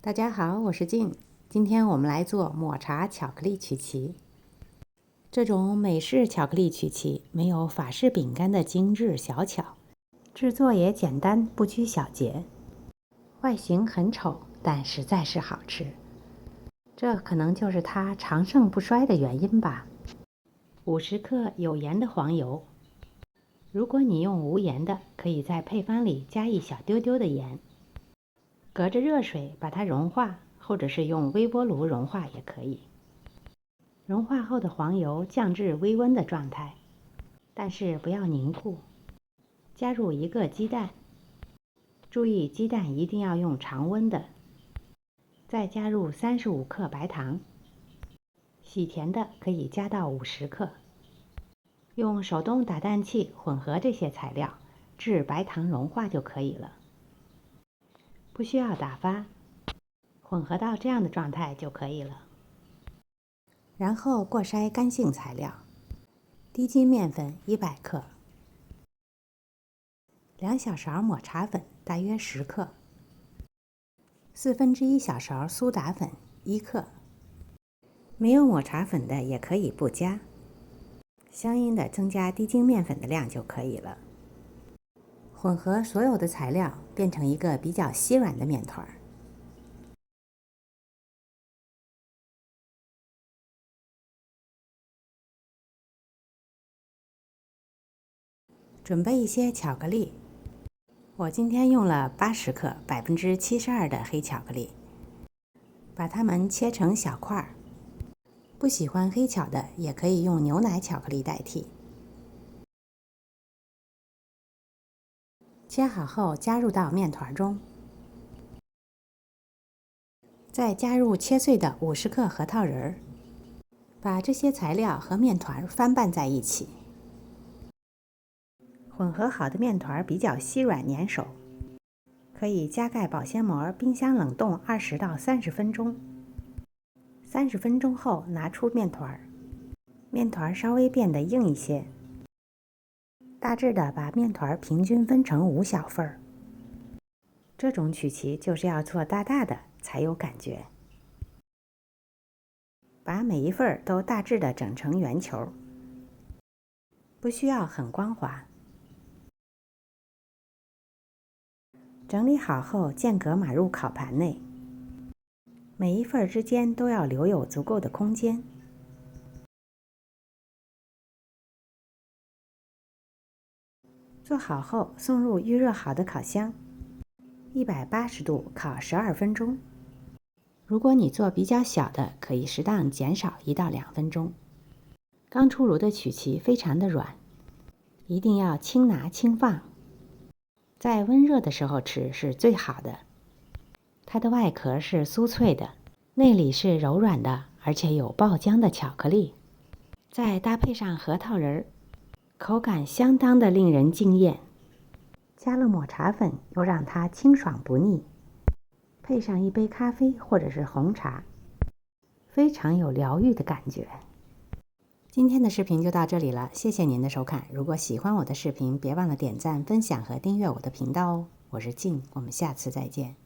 大家好，我是静。今天我们来做抹茶巧克力曲奇。这种美式巧克力曲奇没有法式饼干的精致小巧，制作也简单不拘小节，外形很丑，但实在是好吃。这可能就是它长盛不衰的原因吧。50克有盐的黄油，如果你用无盐的，可以在配方里加一小丢丢的盐，隔着热水把它融化，或者是用微波炉融化也可以。融化后的黄油降至微温的状态，但是不要凝固。加入1个鸡蛋，注意鸡蛋一定要用常温的。再加入35克白糖，喜甜的可以加到50克。用手动打蛋器混合这些材料，至白糖融化就可以了。不需要打发，混合到这样的状态就可以了。然后过筛干性材料，低筋面粉100克，2小勺抹茶粉大约10克，1/4小勺苏打粉1克。没有抹茶粉的也可以不加，相应的增加低筋面粉的量就可以了。混合所有的材料，变成一个比较稀软的面团。准备一些巧克力，我今天用了80克72%的黑巧克力，把它们切成小块儿。不喜欢黑巧的也可以用牛奶巧克力代替。切好后加入到面团中，再加入切碎的50克核桃仁儿，把这些材料和面团翻拌在一起。混合好的面团比较稀软粘手，可以加盖保鲜膜，冰箱冷冻20到30分钟。30分钟后拿出面团，面团稍微变得硬一些。大致的把面团平均分成5小份儿。这种曲奇就是要做大大的才有感觉。把每一份都大致的整成圆球，不需要很光滑。整理好后间隔码入烤盘内，每一份之间都要留有足够的空间。做好后送入预热好的烤箱，180度烤12分钟。如果你做比较小的，可以适当减少1到2分钟。刚出炉的曲奇非常的软，一定要轻拿轻放，在温热的时候吃是最好的。它的外壳是酥脆的，内里是柔软的，而且有爆浆的巧克力，再搭配上核桃仁儿，口感相当的令人惊艳。加了抹茶粉，又让它清爽不腻，配上一杯咖啡或者是红茶，非常有疗愈的感觉。今天的视频就到这里了，谢谢您的收看。如果喜欢我的视频，别忘了点赞、分享和订阅我的频道哦。我是静，我们下次再见。